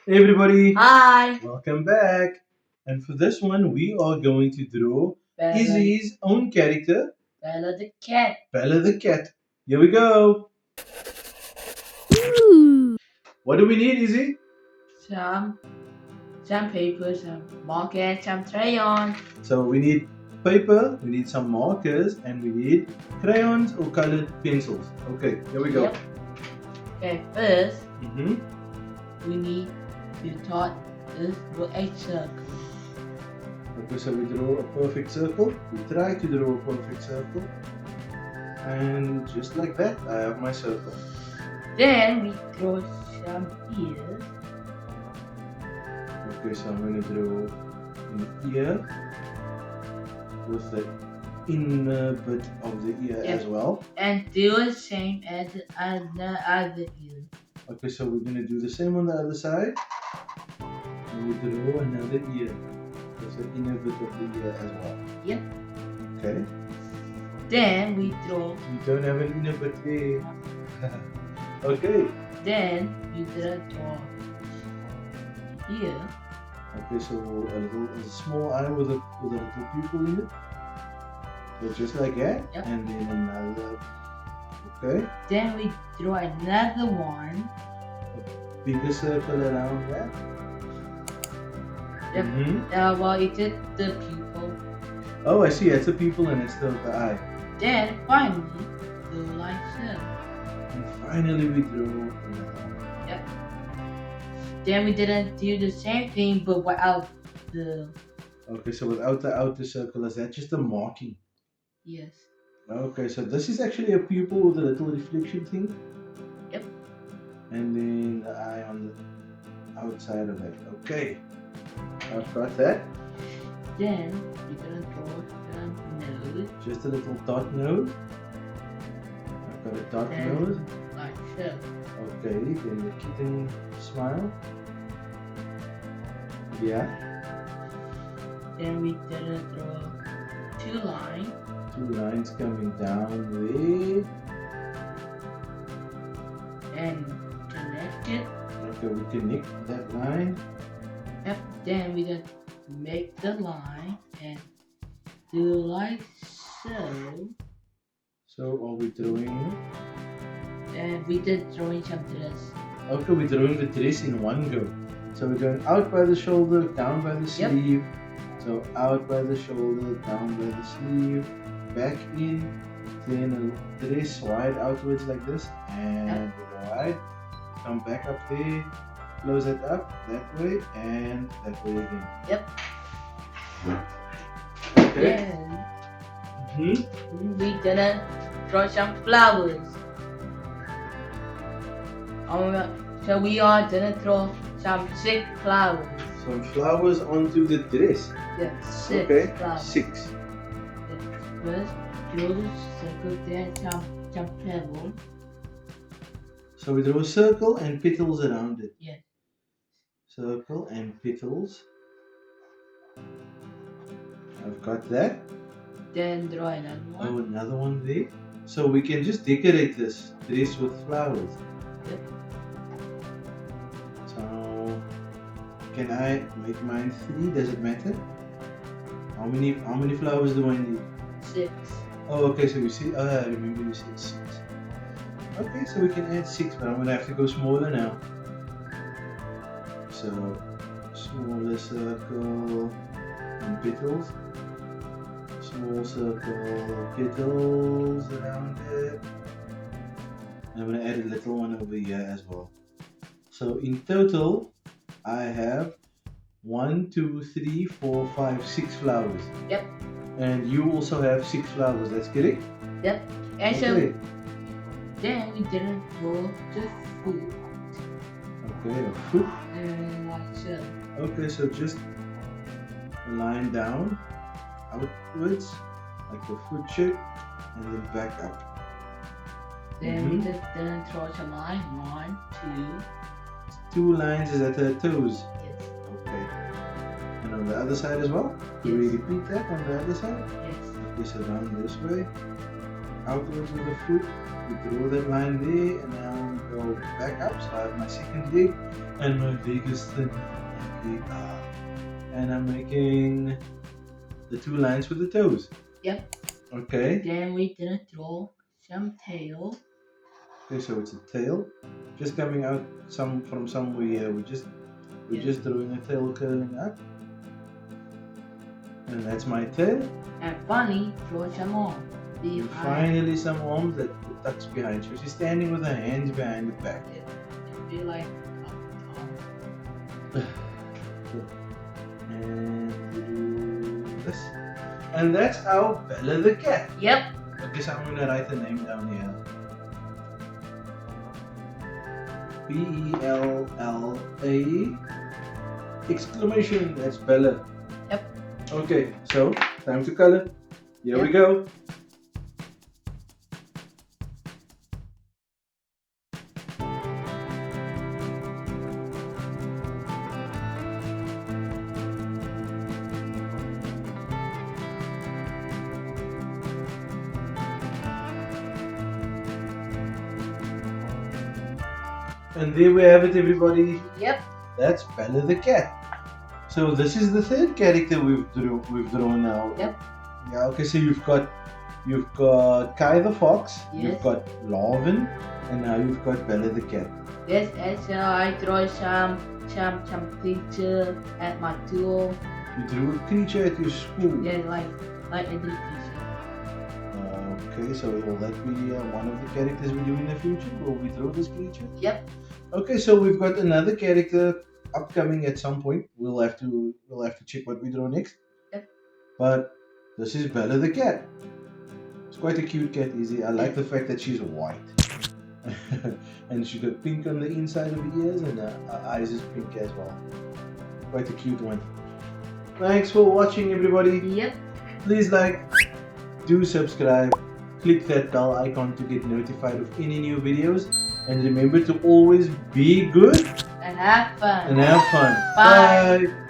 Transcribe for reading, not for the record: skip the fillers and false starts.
Hey everybody, Hi. welcome back. And for this one, we are going to draw Bella, Izzy's own character, Bella the cat. Bella the cat. Here we go. What do we need, Izzy? Some, some paper, some marker, some crayon. So we need paper, we need some markers, and we need crayons or colored pencils. Okay, here we go. Yep. Okay, first Mm-hmm. we need to dot this with a circle. Okay, so we draw a perfect circle. We try to draw a perfect circle. And just like that, I have my circle. Then we draw some ears. Okay, so I'm going to draw an ear with the inner bit of the ear Yep. as well. And do the same as the other ear. Okay, so we're going to do the same on the other side. And we draw another ear with the inner bit of the ear as well. Yep. Okay. Then we draw. You don't have an inner bit there. Okay. Then we draw here. Okay, so a small eye with a little pupil in it. So just like that. Yep. And then another. Okay. Then we draw another one. Bigger circle around that. Yep. Mm-hmm. Well, it's just the pupil. Oh, I see. It's a pupil and it's the eye. Then finally, the light circle. And finally, we draw another one. Yep. Then we didn't do the same thing, but without the Okay, so without the outer circle, is that just a marking? yes. Okay, so this is actually a pupil with a little reflection thing. Yep. And then the eye on the outside of it. Okay, I've got that. Then we're gonna draw the nose Just a little dot nose. I've got a dot and nose. like so. Okay, then the kitten smile. Yeah, Then we gonna draw two lines two lines coming down there. and connect it. Okay, we connect that line. Yep. Then we just make the line and do like so. So are we drawing? And we just drawing some dress. Okay, we're drawing the dress in one go. So we're going out by the shoulder, down by the Yep. sleeve. So out by the shoulder, down by the sleeve, back in, then a dress wide outwards like this, and wide. Come back up there, close it up that way and that way again. Yep. Okay. Then Mm-hmm. we gonna draw some flowers. So we are gonna draw some 6 flowers. Some flowers onto the dress. Yeah, 6 Okay. flowers. 6. First, draw the circle, then some pebbles. So we draw a circle and petals around it. Yes. Circle and petals. I've got that. Then draw another one. Oh, another one there. So we can just decorate this dress with flowers. Yep. So can I make mine 3? Does it matter? How many flowers do I need? 6. Oh, okay. So we see. I remember you said 6. Okay, so we can add 6, but I'm gonna have to go smaller now. So smaller circle and petals. Small circle, petals around it. And I'm gonna add a little one over here as well. So in total, I have 1, 2, 3, 4, 5, 6 flowers. Yep. And you also have 6 flowers. That's correct. Yep. And Okay. so then we didn't draw the foot. Okay, a foot. And like so. Okay, so just a line down, outwards, like a foot shape, and then back up. Then we just didn't draw some line. 1, 2 lines is at her toes. 2. Yes. Okay. And on the other side as well? Do we Yes. repeat that on the other side? Yes. Okay, so down this way, outwards with the foot, we draw that line there, and now we go go back up. So I have my second leg and my biggest thing. And I'm making the two lines with the toes. Yep. Okay. Then we're gonna draw some tail. Okay, so it's a tail, just coming out from somewhere here. We're just drawing a tail curling up, and that's my tail. And finally, draw some arms. And finally, some arms that tucks behind. So she's standing with her hands behind the back. It'd be like And we do this, and that's our Bella the cat. Yep. Okay, so I'm gonna write the name down here. Bella! Exclamation, that's Bella. Yep. Okay, so time to color. Here we go. And there we have it, everybody. Yep. That's Bella the cat. So this is the third character we've drawn now. Yep. Yeah. Okay. So you've got Kai the fox. Yes. You've got Larvin, and now you've got Bella the cat. Yes, and so I draw some picture at my school. You drew a creature at your school. Yeah, like I did this. Okay. So will that be one of the characters we do in the future? Will we draw this creature? Yep. Okay. So we've got another character upcoming at some point. We'll have to check what we draw next. Yep. But this is Bella the cat. It's quite a cute cat, Izzy. I like the fact that she's white. And she's got pink on the inside of the ears, and her eyes is pink as well. Quite a cute one. Thanks for watching, everybody. Yep. Please do subscribe, click that bell icon to get notified of any new videos, and remember to always be good And have fun. and have fun. Bye. Bye.